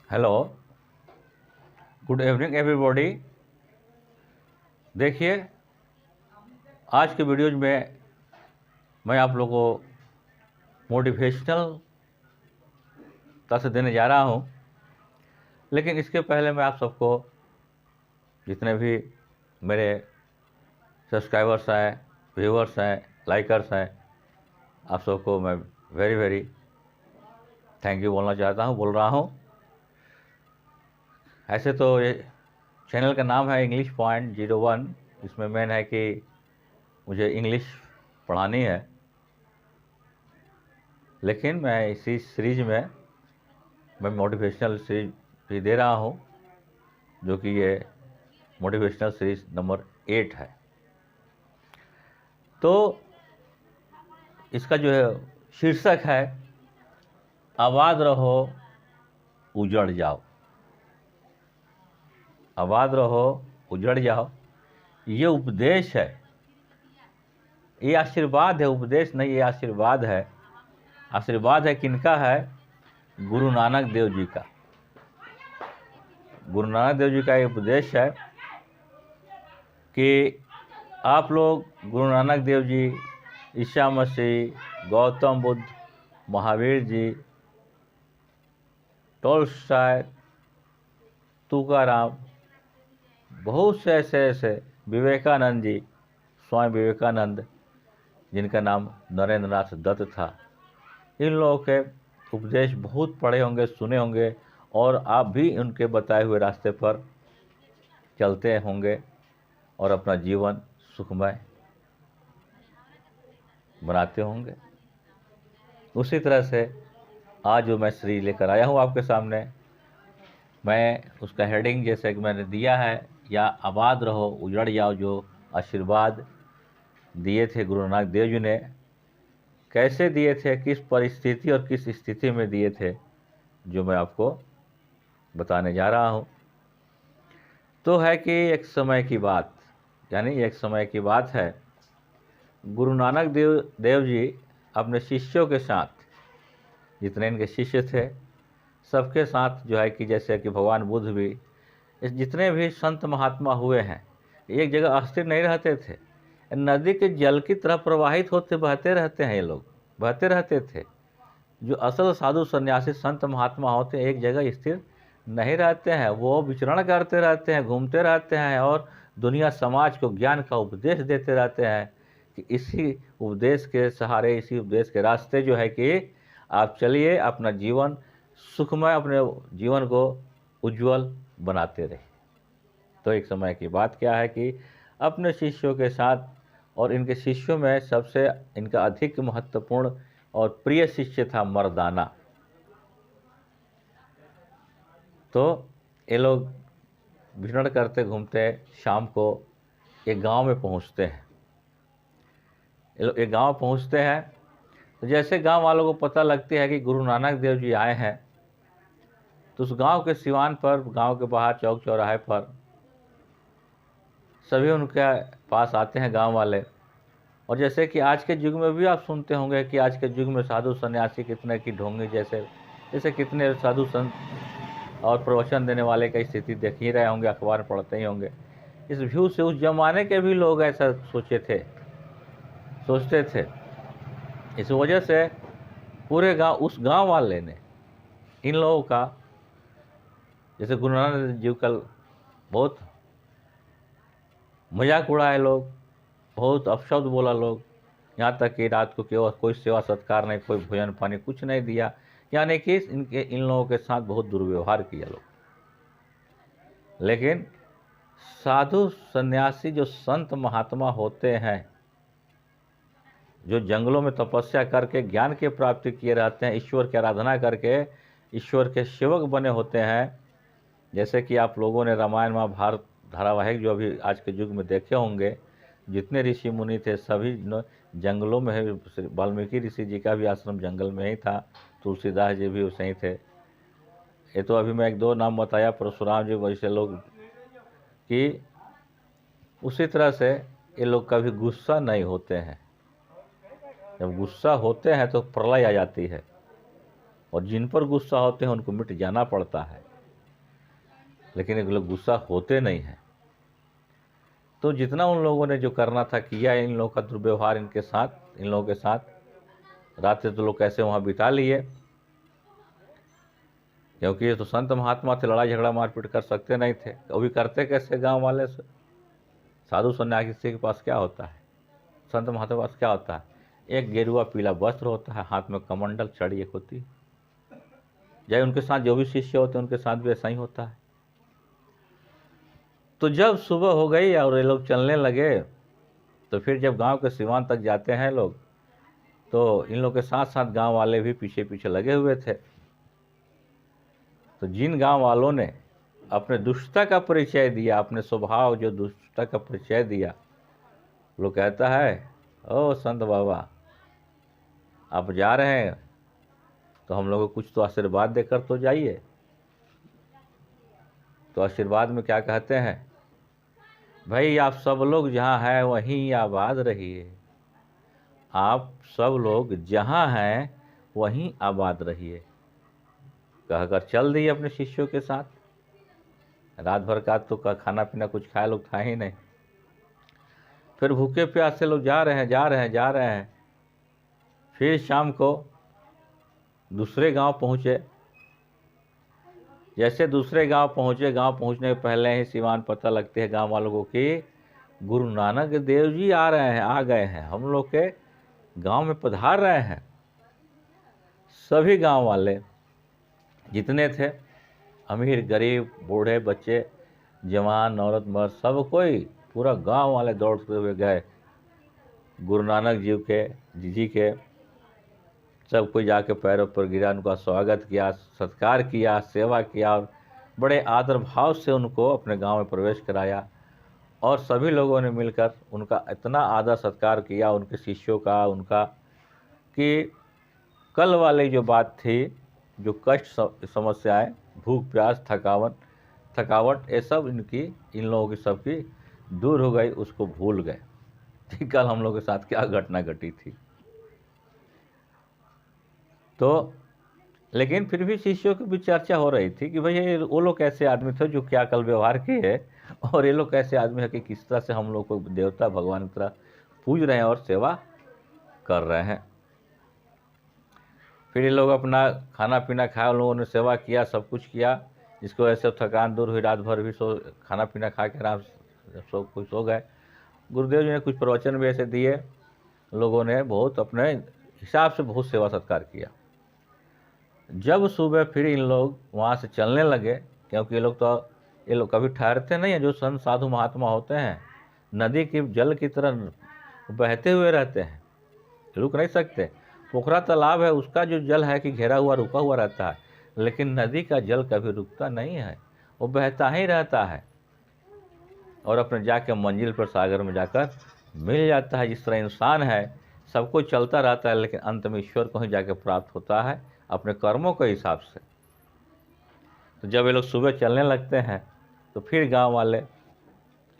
Hello, good evening everybody. देखिए, आज के वीडियोज में मैं आप लोगों को मोटिवेशनल तरह से देने जा रहा हूं, लेकिन इसके पहले मैं आप सबको, जितने भी मेरे सब्सक्राइबर्स हैं, व्यूवर्स हैं, लाइकर्स हैं, आप सबको मैं वेरी वेरी थैंक यू बोल रहा हूं। ऐसे तो ये चैनल का नाम है इंग्लिश पॉइंट 01। इसमें मेन है कि मुझे इंग्लिश पढ़ानी है, लेकिन मैं इसी सीरीज में मैं मोटिवेशनल सीरीज भी दे रहा हूँ, जो कि ये मोटिवेशनल सीरीज नंबर 8 है। तो इसका जो है शीर्षक है, आबाद रहो उजड़ जाओ। आबाद रहो उजड़ जाओ, ये उपदेश है, ये आशीर्वाद है। उपदेश नहीं, ये आशीर्वाद है। आशीर्वाद है किनका है? गुरु नानक देव जी का। गुरु नानक देव जी का ये उपदेश है कि आप लोग गुरु नानक देव जी, ईसा मसीह, गौतम बुद्ध, महावीर जी, टोल्स्टॉय, तुकाराम, बहुत से ऐसे विवेकानंद जी, स्वामी विवेकानंद, जिनका नाम नरेंद्रनाथ दत्त था, इन लोगों के उपदेश बहुत पढ़े होंगे, सुने होंगे, और आप भी उनके बताए हुए रास्ते पर चलते होंगे और अपना जीवन सुखमय बनाते होंगे। उसी तरह से आज जो मैं सीरीज लेकर आया हूँ आपके सामने, मैं उसका हेडिंग जैसे कि मैंने दिया है, या आबाद रहो उजड़ जाओ। जो आशीर्वाद दिए थे गुरु नानक देव जी ने, कैसे दिए थे, किस परिस्थिति और किस स्थिति में दिए थे, जो मैं आपको बताने जा रहा हूँ। तो है कि एक समय की बात, यानी एक समय की बात है, गुरु नानक देव जी अपने शिष्यों के साथ, जितने इनके शिष्य थे सबके साथ जो है कि जैसे कि भगवान बुद्ध भी, इस जितने भी संत महात्मा हुए हैं, एक जगह अस्थिर नहीं रहते थे। नदी के जल की तरह प्रवाहित होते बहते रहते हैं। ये लोग बहते रहते थे। जो असल साधु सन्यासी संत महात्मा होते हैं, एक जगह स्थिर नहीं रहते हैं, वो विचरण करते रहते हैं, घूमते रहते हैं, और दुनिया समाज को ज्ञान का उपदेश देते रहते हैं कि इसी उपदेश के सहारे, इसी उपदेश के रास्ते जो है कि आप चलिए, अपना जीवन सुखमय, अपने जीवन को उज्जवल बनाते रहिए। तो एक समय की बात क्या है कि अपने शिष्यों के साथ, और इनके शिष्यों में सबसे इनका अधिक महत्वपूर्ण और प्रिय शिष्य था मर्दाना। तो ये लोग विचरण करते घूमते शाम को एक गांव में पहुंचते हैं। ये लोग एक गांव पहुंचते हैं, तो जैसे गांव वालों को पता लगती है कि गुरु नानक देव जी आए हैं, तो उस गांव के सिवान पर, गांव के बाहर चौक चौराहे पर सभी उनके पास आते हैं गांव वाले। और जैसे कि आज के युग में भी आप सुनते होंगे कि आज के युग में साधु सन्यासी कितने की ढोंगी जैसे कितने साधु संत और प्रवचन देने वाले की स्थिति देख ही रहे होंगे, अखबार पढ़ते ही होंगे। इस व्यू से उस जमाने के भी लोग ऐसा सोचते थे। इस वजह से पूरे गांव, उस गांव वाले ने इन लोगों का, जैसे गुरु नानक जी का बहुत मजाक उड़ाए लोग, बहुत अपशब्द बोला लोग, यहाँ तक कि रात को केवल कोई सेवा सत्कार नहीं, कोई भोजन पानी कुछ नहीं दिया, यानी कि इन लोगों के साथ बहुत दुर्व्यवहार किया लोग। लेकिन साधु सन्यासी जो संत महात्मा होते हैं, जो जंगलों में तपस्या करके ज्ञान की प्राप्ति किए रहते हैं, ईश्वर की आराधना करके ईश्वर के सेवक बने होते हैं, जैसे कि आप लोगों ने रामायण महाभारत धारावाहिक जो अभी आज के युग में देखे होंगे, जितने ऋषि मुनि थे सभी जंगलों में है। वाल्मीकि ऋषि जी का भी आश्रम जंगल में ही था, तुलसीदास जी भी उसे ही थे। ये तो अभी मैं एक दो नाम बताया, परशुराम जी, वैसे लोग कि उसी तरह से ये लोग कभी गुस्सा नहीं होते हैं। जब गुस्सा होते हैं तो प्रलय आ जाती है, और जिन पर गुस्सा होते हैं उनको मिट जाना पड़ता है। लेकिन ये लोग गुस्सा होते नहीं हैं। तो जितना उन लोगों ने जो करना था किया, इन लोगों का दुर्व्यवहार इनके साथ, इन लोगों के साथ, रातें तो लोग कैसे वहाँ बिता लिए, क्योंकि ये तो संत महात्मा थे, लड़ाई झगड़ा मारपीट कर सकते नहीं थे। अभी करते कैसे गांव वाले से? साधु सन्यासी के पास क्या होता है, संत महात्मा के पास क्या होता है? एक गेरुआ पीला वस्त्र होता है, हाथ में कमंडल, छड़ी एक होती है। जय उनके साथ जो भी शिष्य होते हैं उनके साथ भी ऐसा ही होता है। तो जब सुबह हो गई और ये लोग चलने लगे, तो फिर जब गांव के सिवान तक जाते हैं लोग, तो इन लोग के साथ साथ गांव वाले भी पीछे पीछे लगे हुए थे। तो जिन गांव वालों ने अपने दुष्टता का परिचय दिया, अपने स्वभाव जो दुष्टता का परिचय दिया, लोग कहता है, ओ संत बाबा आप जा रहे हैं तो हम लोगों को कुछ तो आशीर्वाद देकर तो जाइए। तो आशीर्वाद में क्या कहते हैं, भाई आप सब लोग जहाँ हैं वहीं आबाद रहिए, आप सब लोग जहाँ हैं वहीं आबाद रहिए। कहकर चल दिए अपने शिष्यों के साथ। रात भर का तो खाना पीना कुछ खाए लोग था ही नहीं। फिर भूखे प्यासे लोग जा रहे हैं। फिर शाम को दूसरे गांव पहुँचे। जैसे दूसरे गांव पहुँचे, गांव पहुँचने के पहले ही सिवान पता लगते हैं गांव वालों को कि गुरु नानक देव जी आ रहे हैं, आ गए हैं, हम लोग के गांव में पधार रहे हैं। सभी गांव वाले जितने थे, अमीर गरीब बूढ़े बच्चे जवान औरत मर्द, सब कोई, पूरा गांव वाले दौड़ते हुए गए गुरु नानक जी के। सब कोई जाके पैरों पर गिरा, उनका स्वागत किया, सत्कार किया, सेवा किया और बड़े आदर भाव से उनको अपने गांव में प्रवेश कराया। और सभी लोगों ने मिलकर उनका इतना आदर सत्कार किया, उनके शिष्यों का, उनका, कि कल वाली जो बात थी, जो कष्ट समस्याएं, भूख प्यास, थकावट, ये सब इन लोगों की सबकी दूर हो गई। उसको भूल गए कि कल हम लोगों के साथ क्या घटना घटी थी। तो लेकिन फिर भी शिष्यों की भी चर्चा हो रही थी कि भाई ये वो लोग कैसे आदमी थे जो क्या कल व्यवहार किए, और ये लोग कैसे आदमी है कि किस तरह से हम लोग को देवता भगवान की तरह पूज रहे हैं और सेवा कर रहे हैं। फिर ये लोग अपना खाना पीना खाया, उन लोगों ने सेवा किया, सब कुछ किया, जिसकी वजह से थकान दूर हुई। रात भर भी खाना पीना खा के आराम से सब कुछ सो गए। गुरुदेव जी ने कुछ प्रवचन भी ऐसे दिए, लोगों ने बहुत अपने हिसाब से बहुत सेवा सत्कार किया। जब सुबह फिर इन लोग वहाँ से चलने लगे, क्योंकि ये लोग कभी ठहरते नहीं हैं। जो संत साधु महात्मा होते हैं नदी की जल की तरह बहते हुए रहते हैं, रुक नहीं सकते। पोखरा तालाब है, उसका जो जल है कि घेरा हुआ रुका हुआ रहता है, लेकिन नदी का जल कभी रुकता नहीं है, वो बहता ही रहता है और अपने जाके मंजिल पर सागर में जाकर मिल जाता है। जिस तरह इंसान है, सब कुछ चलता रहता है, लेकिन अंत में ईश्वर को ही जाके प्राप्त होता है अपने कर्मों के हिसाब से। तो जब ये लोग सुबह चलने लगते हैं तो फिर गांव वाले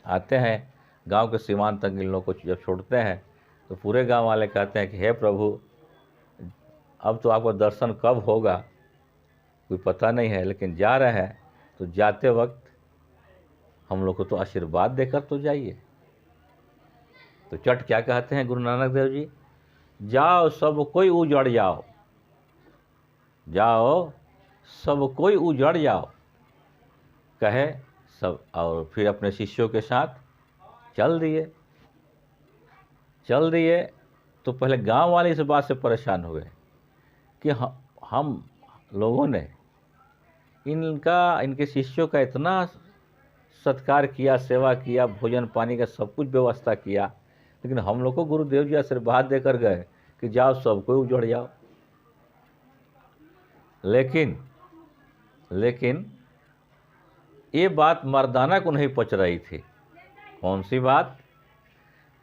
आते हैं, गांव के सीमांत तक इन लोगों को जब छोड़ते हैं तो पूरे गांव वाले कहते हैं कि हे प्रभु, अब तो आपका दर्शन कब होगा कोई पता नहीं है, लेकिन जा रहे हैं तो जाते वक्त हम लोग को तो आशीर्वाद देकर तो जाइए। तो चट क्या कहते हैं गुरु नानक देव जी, जाओ सब कोई उजड़ जाओ, जाओ सब कोई उजड़ जाओ, कहे सब। और फिर अपने शिष्यों के साथ चल दिए। तो पहले गांव वाले इस बात से परेशान हुए कि हम लोगों ने इनके शिष्यों का इतना सत्कार किया, सेवा किया, भोजन पानी का सब कुछ व्यवस्था किया, लेकिन हम लोग को गुरुदेव जी आशीर्वाद देकर गए कि जाओ सब कोई उजड़ जाओ। लेकिन ये बात मर्दाना को नहीं पच रही थी। कौन सी बात?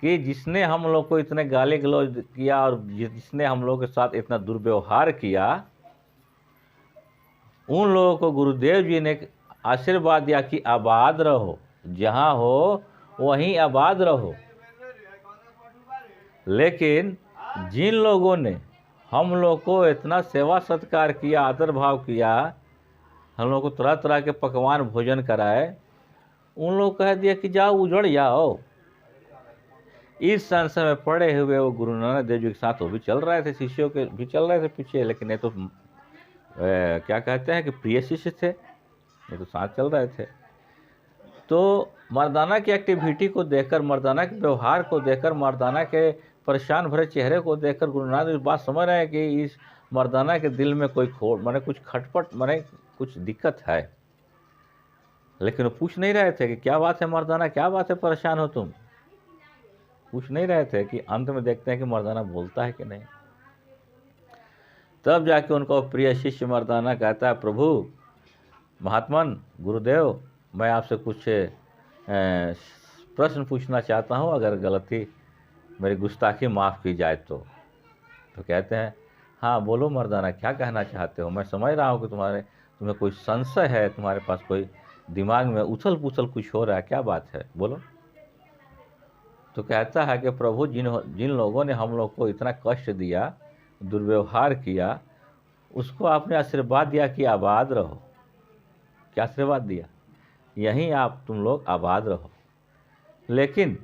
कि जिसने हम लोग को इतने गाली गलौज किया और जिसने हम लोग के साथ इतना दुर्व्यवहार किया, उन लोगों को गुरुदेव जी ने आशीर्वाद दिया कि आबाद रहो, जहाँ हो वहीं आबाद रहो। लेकिन जिन लोगों ने हम लोग को इतना सेवा सत्कार किया, आदर भाव किया, हम लोग को तरह तरह के पकवान भोजन कराए, उन लोग कह दिया कि जाओ उजड़ जाओ। इस संशय में पड़े हुए वो गुरु नानक देव जी के साथ वो भी चल रहे थे, शिष्यों के भी चल रहे थे पीछे, लेकिन ये तो क्या कहते हैं कि प्रिय शिष्य थे, ये तो साथ चल रहे थे। तो मर्दाना की एक्टिविटी को देखकर, मर्दाना के व्यवहार को देखकर, मर्दाना के परेशान भरे चेहरे को देखकर गुरु नानक इस बात समझ रहे हैं कि इस मर्दाना के दिल में कोई खोट माने कुछ खटपट माने कुछ दिक्कत है। लेकिन वो पूछ नहीं रहे थे कि क्या बात है मर्दाना, क्या बात है, परेशान हो तुम, पूछ नहीं रहे थे। कि अंत में देखते हैं कि मर्दाना बोलता है कि नहीं। तब जाके उनका प्रिय शिष्य मर्दाना कहता है, प्रभु महात्मन गुरुदेव, मैं आपसे कुछ प्रश्न पूछना चाहता हूँ, अगर गलती मेरी गुस्ताखी माफ़ की जाए तो कहते हैं, हाँ बोलो मर्दाना, क्या कहना चाहते हो। मैं समझ रहा हूँ कि तुम्हें कोई संशय है, तुम्हारे पास कोई दिमाग में उछल पुछल कुछ हो रहा है, क्या बात है, बोलो। तो कहता है कि प्रभु जिन लोगों ने हम लोग को इतना कष्ट दिया, दुर्व्यवहार किया, उसको आपने आशीर्वाद दिया कि आबाद रहो। क्या आशीर्वाद दिया? यहीं आप तुम लोग आबाद रहो। लेकिन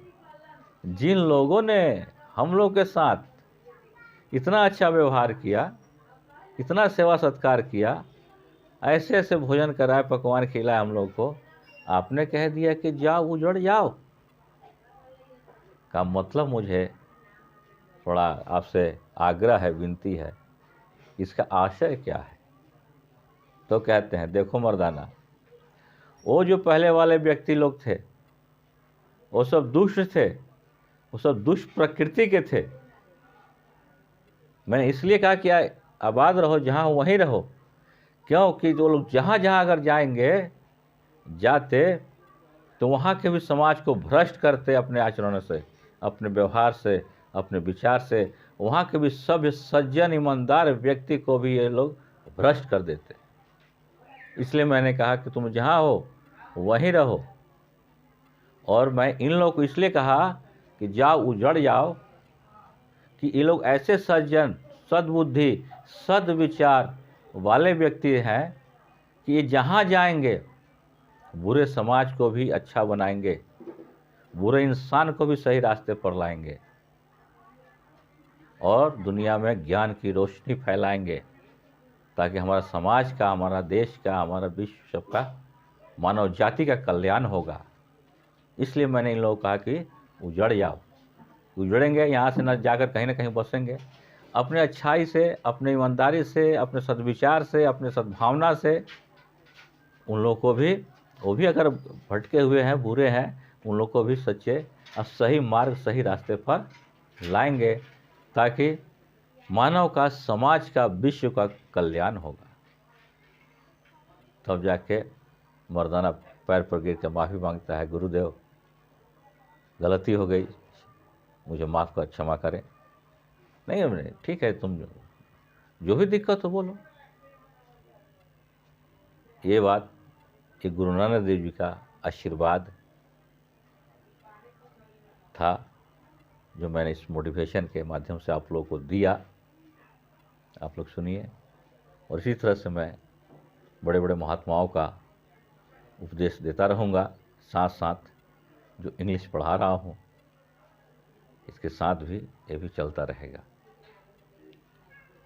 जिन लोगों ने हम लोग के साथ इतना अच्छा व्यवहार किया, इतना सेवा सत्कार किया, ऐसे ऐसे भोजन कराए, पकवान खिलाए हम लोग को, आपने कह दिया कि जाओ उजड़ जाओ। का मतलब मुझे थोड़ा आपसे आग्रह है, विनती है, इसका आशय क्या है। तो कहते हैं, देखो मर्दाना, वो जो पहले वाले व्यक्ति लोग थे वो सब दुष्ट थे, वो सब दुष्ट प्रकृति के थे। मैंने इसलिए कहा कि आबाद रहो, जहाँ वहीं रहो, क्योंकि जो लोग जहाँ जहाँ अगर जाते तो वहाँ के भी समाज को भ्रष्ट करते अपने आचरण से, अपने व्यवहार से, अपने विचार से। वहाँ के भी सभ्य सज्जन ईमानदार व्यक्ति को भी ये लोग भ्रष्ट कर देते। इसलिए मैंने कहा कि तुम जहाँ हो वहीं रहो। और मैं इन लोगों को इसलिए कहा कि जाओ उजड़ जाओ, कि ये लोग ऐसे सज्जन, सद्बुद्धि, सद्विचार वाले व्यक्ति हैं कि ये जहाँ जाएंगे बुरे समाज को भी अच्छा बनाएंगे, बुरे इंसान को भी सही रास्ते पर लाएंगे और दुनिया में ज्ञान की रोशनी फैलाएंगे, ताकि हमारा समाज का, हमारा देश का, हमारा विश्व सबका, मानव जाति का कल्याण होगा। इसलिए मैंने इन लोगों को कहा कि उजड़ जाओ। उजड़ेंगे, यहाँ से न जाकर कहीं ना कहीं बसेंगे। अपने अच्छाई से, अपने ईमानदारी से, अपने सद्विचार से, अपने सद्भावना से उन लोगों को भी, वो भी अगर भटके हुए हैं, बुरे हैं, उन लोग को भी सच्चे और सही मार्ग, सही रास्ते पर लाएंगे, ताकि मानव का, समाज का, विश्व का कल्याण होगा। तब जाके मर्दाना पैर पर गिर कर माफ़ी मांगता है, गुरुदेव गलती हो गई, मुझे माफ़ कर, क्षमा करें। नहीं, ठीक है, तुम जो भी दिक्कत हो बोलो। ये बात कि गुरु नानक देव जी का आशीर्वाद था, जो मैंने इस मोटिवेशन के माध्यम से आप लोगों को दिया। आप लोग सुनिए, और इसी तरह से मैं बड़े बड़े महात्माओं का उपदेश देता रहूँगा। साथ साथ जो इंग्लिश पढ़ा रहा हूँ, इसके साथ भी ये भी चलता रहेगा।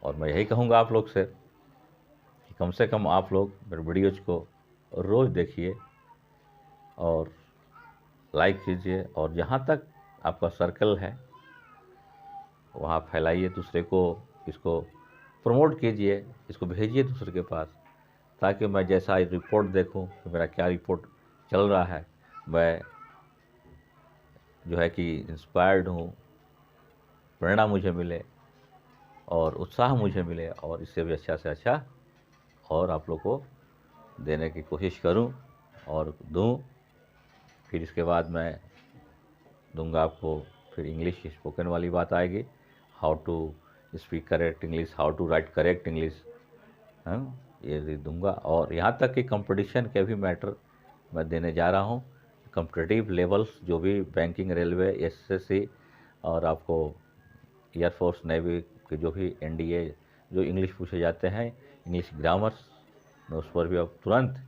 और मैं यही कहूँगा आप लोग से कि कम से कम आप लोग मेरे वीडियोज़ को रोज़ देखिए और लाइक कीजिए, और जहाँ तक आपका सर्कल है वहाँ फैलाइए, दूसरे को इसको प्रमोट कीजिए, इसको भेजिए दूसरे के पास, ताकि मैं जैसा रिपोर्ट देखूं कि मेरा क्या रिपोर्ट चल रहा है, मैं जो है कि इंस्पायर्ड हूँ, प्रेरणा मुझे मिले और उत्साह मुझे मिले, और इससे भी अच्छा से अच्छा और आप लोग को देने की कोशिश करूं और दूं। फिर इसके बाद मैं दूंगा आपको, फिर इंग्लिश स्पोकन वाली बात आएगी, how to speak correct English, how to write correct English, ये दूंगा। और यहाँ तक कि कंपटीशन के भी मैटर मैं देने जा रहा हूँ। कॉम्पिटिटिव लेवल्स जो भी बैंकिंग, रेलवे, एसएससी और आपको एयरफोर्स, नेवी के जो भी एनडीए जो इंग्लिश पूछे जाते हैं, इंग्लिश ग्रामर्स, मैं उस पर भी अब तुरंत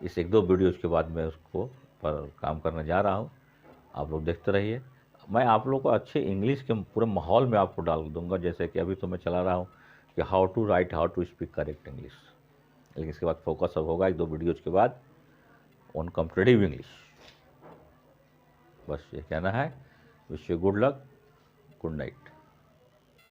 इस 1-2 वीडियोज़ के बाद मैं उसको पर काम करने जा रहा हूँ। आप लोग देखते रहिए। मैं आप लोगों को अच्छे इंग्लिश के पूरे माहौल में आपको डाल दूँगा, जैसे कि अभी तो मैं चला रहा हूँ कि how to write, how to speak correct English. लेकिन इसके बाद फोकस अब होगा 1-2 वीडियोज़ के बाद ऑन कॉम्पिटिटिव इंग्लिश। बस ये कहना है। Wish you good luck, good night.